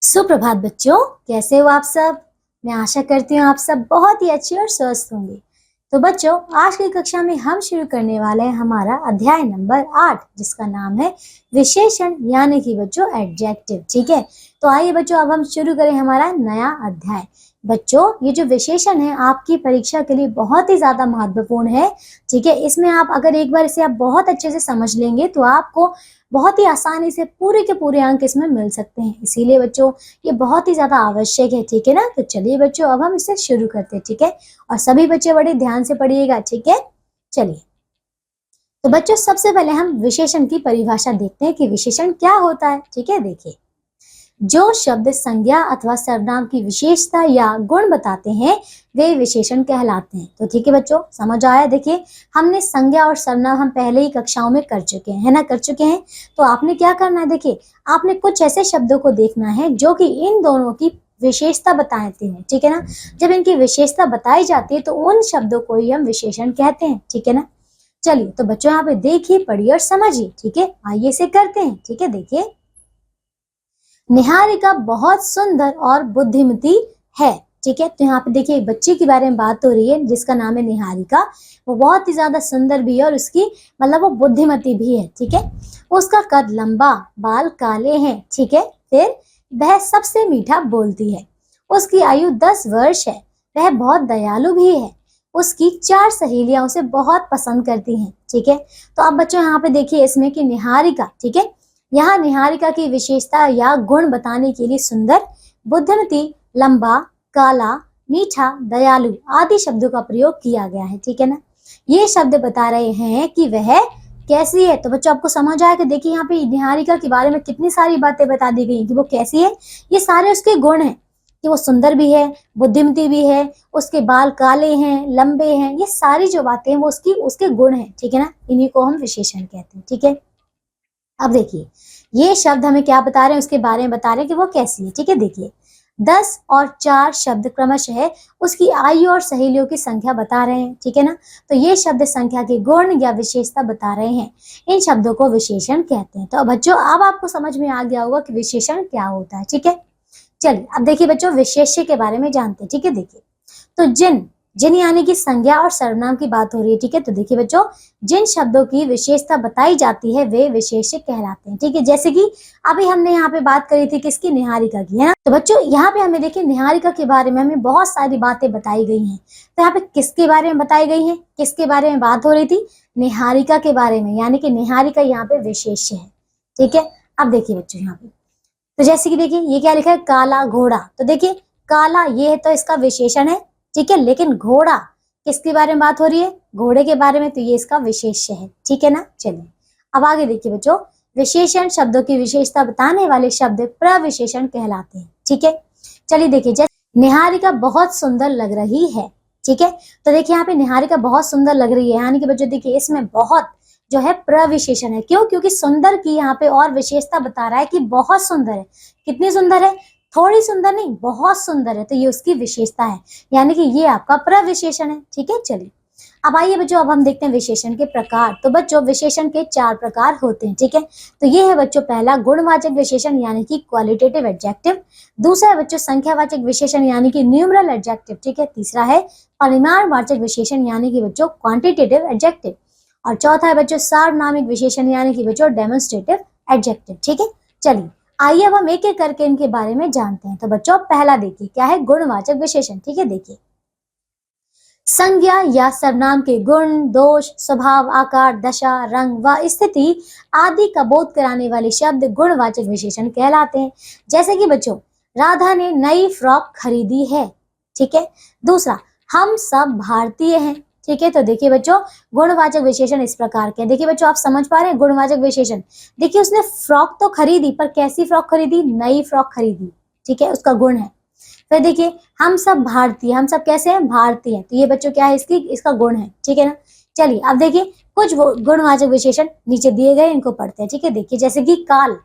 सुप्रभात बच्चों, कैसे हो आप सब। मैं आशा करती हूँ आप सब बहुत ही अच्छे और स्वस्थ होंगे। तो बच्चों, आज की कक्षा में हम शुरू करने वाले हैं हमारा अध्याय नंबर 8, जिसका नाम है विशेषण, यानी कि बच्चों एडजेक्टिव। ठीक है, तो आइए बच्चों अब हम शुरू करें हमारा नया अध्याय। बच्चों, ये जो विशेषण है आपकी परीक्षा के लिए बहुत ही ज्यादा महत्वपूर्ण है। ठीक है, इसमें आप अगर एक बार इसे आप बहुत अच्छे से समझ लेंगे तो आपको बहुत ही आसानी से पूरे के पूरे अंक इसमें मिल सकते हैं। इसीलिए बच्चों ये बहुत ही ज्यादा आवश्यक है। ठीक है ना, तो चलिए बच्चों अब हम इसे शुरू करते हैं। ठीक है, और सभी बच्चे बड़े ध्यान से पढ़िएगा। ठीक है, चलिए। तो बच्चों सबसे पहले हम विशेषण की परिभाषा देखते हैं कि विशेषण क्या होता है। ठीक है, देखिए, जो शब्द संज्ञा अथवा सर्वनाम की विशेषता या गुण बताते हैं वे विशेषण कहलाते हैं। तो ठीक है बच्चों, समझ आया। देखिए, हमने संज्ञा और सर्वनाम हम पहले ही कक्षाओं में कर चुके हैं, है ना, कर चुके हैं। तो आपने क्या करना है, देखिए आपने कुछ ऐसे शब्दों को देखना है जो कि इन दोनों की विशेषता बताते हैं। ठीक है ना, जब इनकी विशेषता बताई जाती है तो उन शब्दों को ही हम विशेषण कहते हैं। ठीक है ना, चलिए तो बच्चों यहाँ पे देखिए, पढ़िए और समझिए। ठीक है, आइए इसे करते हैं। ठीक है, देखिए, निहारिका बहुत सुंदर और बुद्धिमती है। ठीक है, तो यहाँ पे देखिए एक बच्चे के बारे में बात हो रही है जिसका नाम है निहारिका। वो बहुत ही ज्यादा सुंदर भी है और उसकी मतलब वो बुद्धिमती भी है। ठीक है, उसका कद लंबा, बाल काले हैं। ठीक है, फिर वह सबसे मीठा बोलती है। उसकी आयु 10 वर्ष है। वह बहुत दयालु भी है। उसकी 4 सहेलियां उसे बहुत पसंद करती हैं। ठीक है, तो अब बच्चों यहाँ पे देखिए इसमें कि निहारिका, ठीक है, यहाँ निहारिका की विशेषता या गुण बताने के लिए सुंदर, बुद्धिमती, लंबा, काला, मीठा, दयालु आदि शब्दों का प्रयोग किया गया है। ठीक है ना, ये शब्द बता रहे हैं कि वह कैसी है। तो बच्चों आपको समझ आया कि देखिए यहाँ पे निहारिका के बारे में कितनी सारी बातें बता दी गई कि वो कैसी है। ये सारे उसके गुण हैं कि वो सुंदर भी है, बुद्धिमती भी है, उसके बाल काले हैं, लंबे हैं। ये सारी जो बातें हैं वो उसके गुण हैं। ठीक है ना, इन्हीं को हम विशेषण कहते हैं। ठीक है, अब देखिए ये शब्द हमें क्या बता रहे हैं, उसके बारे में बता रहे हैं कि वो कैसी है। ठीक है, देखिए 10 और 4 शब्द क्रमशः उसकी आयु और सहेलियों की संख्या बता रहे हैं। ठीक है ना, तो ये शब्द संख्या के गुण या विशेषता बता रहे हैं। इन शब्दों को विशेषण कहते हैं। तो बच्चों अब आपको समझ में आ गया होगा कि विशेषण क्या होता है। ठीक है, चलिए अब देखिए बच्चों विशेष्य के बारे में जानते हैं। ठीक है, देखिए, तो जिन जिन यानी कि संज्ञा और सर्वनाम की बात हो रही है। ठीक है, तो देखिए बच्चों जिन शब्दों की विशेषता बताई जाती है वे विशेष्य कहलाते हैं। ठीक है, जैसे कि अभी हमने यहाँ पे बात करी थी किसकी, निहारिका की, है ना। तो बच्चों यहाँ पे हमें देखिए निहारिका के बारे में हमें बहुत सारी बातें बताई गई हैं। तो यहाँ पे किसके बारे में बताई गई है, किसके बारे में बात हो रही थी, निहारिका के बारे में, यानी कि निहारिका यहाँ पे विशेष्य है। ठीक है, अब देखिए बच्चों यहाँ पे, तो जैसे कि देखिए ये क्या लिखा है, काला घोड़ा। तो देखिए काला ये है तो इसका विशेषण है। ठीक है, लेकिन घोड़ा किसके बारे में बात हो रही है, घोड़े के बारे में, तो ये इसका विशेष्य है। ठीक है ना, चलिए अब आगे देखिए बच्चों, विशेषण शब्दों की विशेषता बताने वाले शब्द प्रविशेषण कहलाते हैं। ठीक है, चलिए देखिए, जैसे निहारिका बहुत सुंदर लग रही है। ठीक है, तो देखिए यहाँ पे निहारिका बहुत सुंदर लग रही है, यानी कि बच्चों देखिए इसमें बहुत जो है प्रविशेषण है। क्यों, क्योंकि सुंदर की यहाँ पे और विशेषता बता रहा है कि बहुत सुंदर है। कितनी सुंदर है, थोड़ी सुंदर नहीं, बहुत सुंदर है, तो ये उसकी विशेषता है, यानी कि ये आपका प्रविशेषण है। ठीक है, चलिए अब आइए बच्चों अब हम देखते हैं विशेषण के प्रकार। तो बच्चों विशेषण के 4 प्रकार होते हैं। ठीक है, तो ये है बच्चों पहला गुणवाचक विशेषण यानी कि क्वालिटेटिव एडजेक्टिव। दूसरा है बच्चों संख्यावाचक विशेषण यानी कि न्यूमरल एडजेक्टिव। ठीक है, तीसरा है परिमाणवाचक विशेषण यानी कि बच्चों क्वांटिटेटिव एडजेक्टिव। और चौथा है बच्चों सार्वनामिक विशेषण यानी कि बच्चों डेमोन्स्ट्रेटिव एडजेक्टिव। ठीक है, चलिए आइए अब हम एक एक करके इनके बारे में जानते हैं। तो बच्चों पहला देखिए क्या है, गुणवाचक विशेषण। ठीक है, देखिए संज्ञा या सर्वनाम के गुण, दोष, स्वभाव, आकार, दशा, रंग व स्थिति आदि का बोध कराने वाले शब्द गुणवाचक विशेषण कहलाते हैं। जैसे कि बच्चों राधा ने नई फ्रॉक खरीदी है। ठीक है, दूसरा हम सब भारतीय हैं। ठीक है, तो देखिए बच्चों गुणवाचक विशेषण इस प्रकार के, देखिए बच्चों आप समझ पा रहे हैं गुणवाचक विशेषण। देखिए उसने फ्रॉक तो खरीदी, पर कैसी फ्रॉक खरीदी, नई फ्रॉक खरीदी। ठीक है, उसका गुण है। फिर देखिए हम सब भारतीय, हम सब कैसे हैं, भारतीय, तो ये बच्चों क्या है, इसका गुण है। ठीक है ना, चलिए अब देखिए कुछ गुणवाचक विशेषण नीचे दिए गए, इनको पढ़ते हैं। ठीक है, देखिए जैसे कि काल,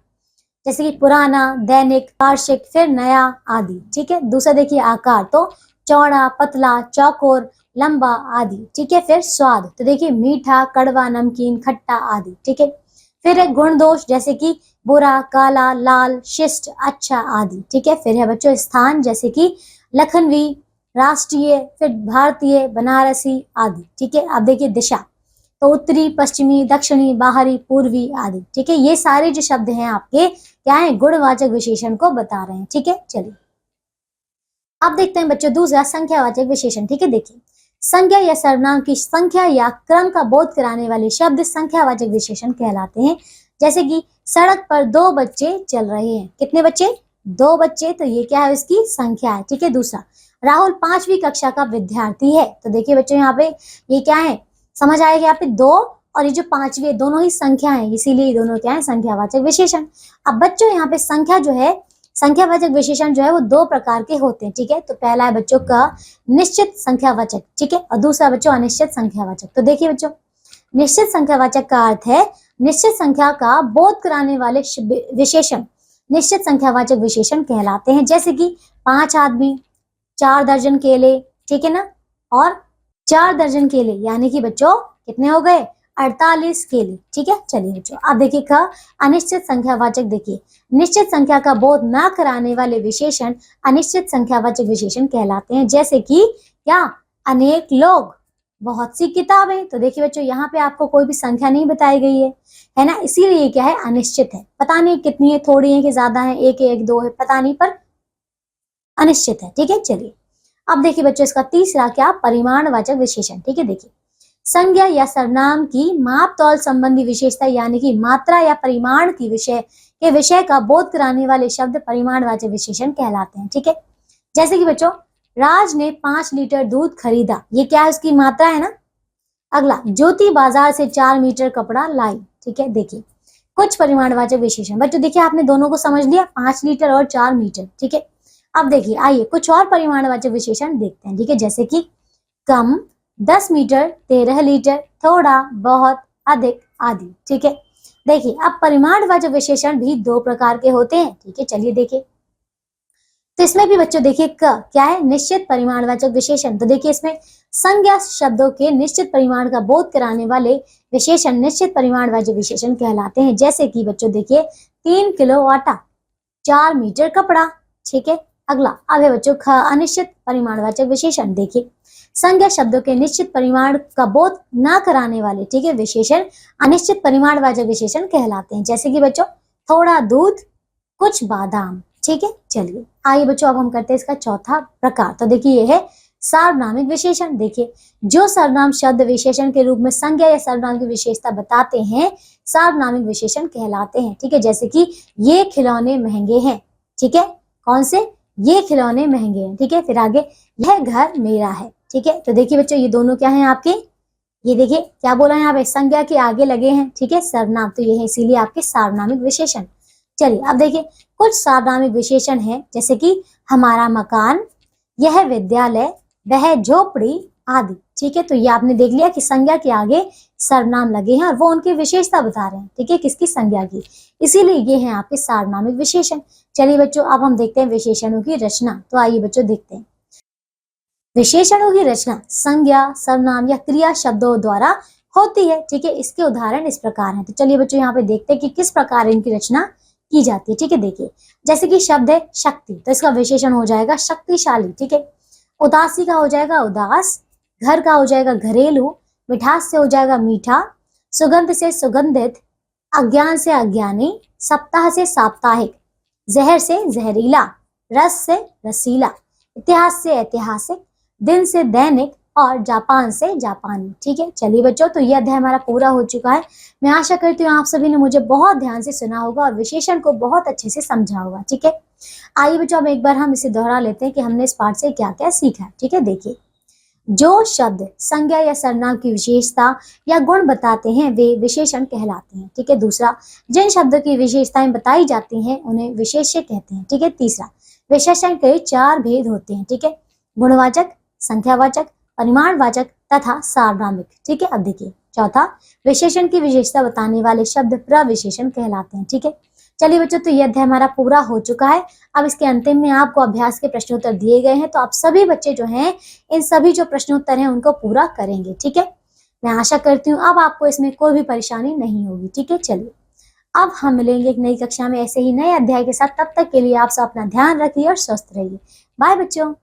जैसे कि पुराना, दैनिक, वार्षिक, फिर नया आदि। ठीक है, दूसरा देखिए आकार, तो चौड़ा, पतला, चौकोर, लंबा आदि। ठीक है, फिर स्वाद, तो देखिए मीठा, कड़वा, नमकीन, खट्टा आदि। ठीक है, फिर है गुण दोष, जैसे कि बुरा, काला, लाल, शिष्ट, अच्छा आदि। ठीक है, फिर है बच्चों स्थान, जैसे कि लखनवी, राष्ट्रीय, फिर भारतीय, बनारसी आदि। ठीक है, अब देखिए दिशा, तो उत्तरी, पश्चिमी, दक्षिणी, बाहरी, पूर्वी आदि। ठीक है, ये सारे जो शब्द हैं आपके क्या है, गुणवाचक विशेषण को बता रहे हैं। ठीक है, चलिए अब देखते हैं बच्चों दूसरा संख्यावाचक विशेषण। ठीक है, देखिए संज्ञा या सर्वनाम की संख्या या क्रम का बोध कराने वाले शब्द संख्यावाचक विशेषण कहलाते हैं। जैसे कि सड़क पर 2 बच्चे चल रहे हैं। कितने बच्चे? 2 बच्चे, तो ये क्या है, इसकी संख्या है। ठीक है, दूसरा राहुल 5वीं कक्षा का विद्यार्थी है। तो देखिए बच्चों यहाँ पे ये क्या है, समझ आएगा यहाँ पे 2 और ये जो 5वीं दोनों ही संख्या है, इसीलिए ये दोनों क्या है, संख्यावाचक विशेषण। अब बच्चों यहाँ पे संख्या जो है, संख्यावाचक विशेषण जो है वो 2 प्रकार के होते हैं। ठीक है, तो पहला है बच्चों का निश्चित संख्यावाचक। ठीक है, और दूसरा बच्चों अनिश्चित संख्यावाचक। तो देखिए बच्चों निश्चित संख्यावाचक का अर्थ है निश्चित संख्या का बोध कराने वाले विशेषण निश्चित संख्यावाचक विशेषण कहलाते हैं। जैसे कि 5 आदमी, 4 दर्जन केले। ठीक है ना, और 4 दर्जन केले यानी कि बच्चों कितने हो गए, 48 केले। ठीक है, चलिए बच्चों अब देखिए का अनिश्चित संख्यावाचक। देखिए निश्चित संख्या का बोध न कराने वाले विशेषण अनिश्चित संख्यावाचक विशेषण कहलाते हैं। जैसे कि क्या, अनेक लोग, बहुत सी किताबें। तो देखिए बच्चों यहाँ पे आपको कोई भी संख्या नहीं बताई गई है ना, इसीलिए क्या है, अनिश्चित है। पता नहीं कितनी है, थोड़ी है कि ज्यादा है, 1 है 1 2 है, पता नहीं, पर अनिश्चित है। ठीक है, चलिए अब देखिए बच्चों इसका तीसरा क्या, परिमाणवाचक विशेषण। ठीक है, देखिए संज्ञा या सर्वनाम की माप तौल संबंधी विशेषता यानी कि मात्रा या परिमाण की विषय का बोध कराने वाले शब्द परिमाणवाचक विशेषण कहलाते हैं। ठीक है, जैसे कि बच्चों राज ने 5 लीटर दूध खरीदा, ये क्या है, उसकी मात्रा है ना। अगला, ज्योति बाजार से 4 मीटर कपड़ा लाई। ठीक है, देखिए कुछ परिमाणवाचक विशेषण। बच्चों देखिए आपने दोनों को समझ लिया, 5 लीटर और 4 मीटर। ठीक है, अब देखिए आइए कुछ और परिमाणवाचक विशेषण देखते हैं। ठीक है, जैसे कि कम, 10 मीटर, 13 लीटर, थोड़ा, बहुत, अधिक आदि। ठीक है, देखिए अब परिमाणवाचक विशेषण भी 2 प्रकार के होते हैं। ठीक है, चलिए देखिए तो इसमें भी बच्चों देखिए क्या है, निश्चित परिमाणवाचक विशेषण। तो देखिए इसमें संज्ञा शब्दों के निश्चित परिमाण का बोध कराने वाले विशेषण निश्चित परिमाणवाचक विशेषण कहलाते हैं। जैसे कि बच्चों देखिए 3 किलो आटा, 4 मीटर कपड़ा। ठीक है, अगला अब है बच्चों अनिश्चित परिमाणवाचक विशेषण। देखिए संज्ञा शब्दों के निश्चित परिमाण का बोध न कराने वाले, ठीक है, विशेषण अनिश्चित परिमाणवाचक विशेषण कहलाते हैं। जैसे कि बच्चों थोड़ा दूध, कुछ बादाम। ठीक है, चलिए आइए बच्चों अब हम करते हैं इसका चौथा प्रकार। तो देखिए ये है सार्वनामिक विशेषण। देखिए जो सर्वनाम शब्द विशेषण के रूप में संज्ञा या सर्वनाम की विशेषता बताते हैं सार्वनामिक विशेषण कहलाते हैं। ठीक है, जैसे कि ये खिलौने महंगे हैं। ठीक है, कौन से, ये खिलौने महंगे हैं। ठीक है, फिर आगे यह घर मेरा है। ठीक है, तो देखिए बच्चों ये दोनों क्या हैं आपके, ये देखिए क्या बोला है यहाँ पे, संज्ञा के आगे लगे हैं। ठीक है, सर्वनाम, तो ये है इसीलिए आपके सार्वनामिक विशेषण। चलिए अब देखिए कुछ सार्वनामिक विशेषण है, जैसे कि हमारा मकान, यह विद्यालय, वह झोपड़ी आदि। ठीक है, तो ये आपने देख लिया कि संज्ञा के आगे सर्वनाम लगे हैं और वो उनकी विशेषता बता रहे हैं। ठीक है, किसकी, संज्ञा की, इसीलिए ये हैं आपके सार्वनामिक विशेषण। चलिए बच्चों अब हम देखते हैं विशेषणों की रचना। तो आइए बच्चों देखते हैं विशेषणों की रचना संज्ञा, सर्वनाम या क्रिया शब्दों द्वारा होती है। ठीक है, इसके उदाहरण इस प्रकार हैं। तो चलिए बच्चों यहाँ पे देखते हैं कि किस प्रकार इनकी रचना की जाती है। ठीक है, देखिए जैसे कि शब्द है शक्ति, तो इसका विशेषण हो जाएगा शक्तिशाली। ठीक है, उदासी का हो जाएगा उदास, घर का हो जाएगा घरेलू, मिठास से हो जाएगा मीठा, सुगंध से सुगंधित, अज्ञान से अज्ञानी, सप्ताह से साप्ताहिक, जहर से जहरीला, रस से रसीला, इतिहास से ऐतिहासिक, दिन से दैनिक और जापान से जापानी। ठीक है, चलिए बच्चों तो यह अध्याय हमारा पूरा हो चुका है। मैं आशा करती हूँ आप सभी ने मुझे बहुत ध्यान से सुना होगा और विशेषण को बहुत अच्छे से समझा होगा। ठीक है, आइए बच्चों अब एक बार हम इसे दोहरा लेते हैं कि हमने इस पाठ से क्या क्या सीखा है। ठीक है, देखिए जो शब्द संज्ञा या सर्वनाम की विशेषता या गुण बताते हैं वे विशेषण कहलाते हैं। ठीक है, दूसरा जिन शब्दों की विशेषताएं बताई जाती हैं उन्हें विशेष्य कहते हैं। ठीक है, तीसरा विशेषण के 4 भेद होते हैं। ठीक है, गुणवाचक, संख्यावाचक, परिमाणवाचक तथा सार्वनामिक। ठीक है, अब देखिए चौथा विशेषण की विशेषता बताने वाले शब्द प्रविशेषण कहलाते हैं। ठीक है, चलिए बच्चों तो यह अध्याय हमारा पूरा हो चुका है। अब इसके अंतिम में आपको अभ्यास के प्रश्नोत्तर दिए गए हैं, तो आप सभी बच्चे जो हैं इन सभी जो प्रश्नोत्तर हैं उनको पूरा करेंगे। ठीक है, मैं आशा करती हूँ अब आपको इसमें कोई भी परेशानी नहीं होगी। ठीक है, चलिए अब हम मिलेंगे एक नई कक्षा में ऐसे ही नए अध्याय के साथ। तब तक के लिए आप सब अपना ध्यान रखिए और स्वस्थ रहिए। बाय बच्चों।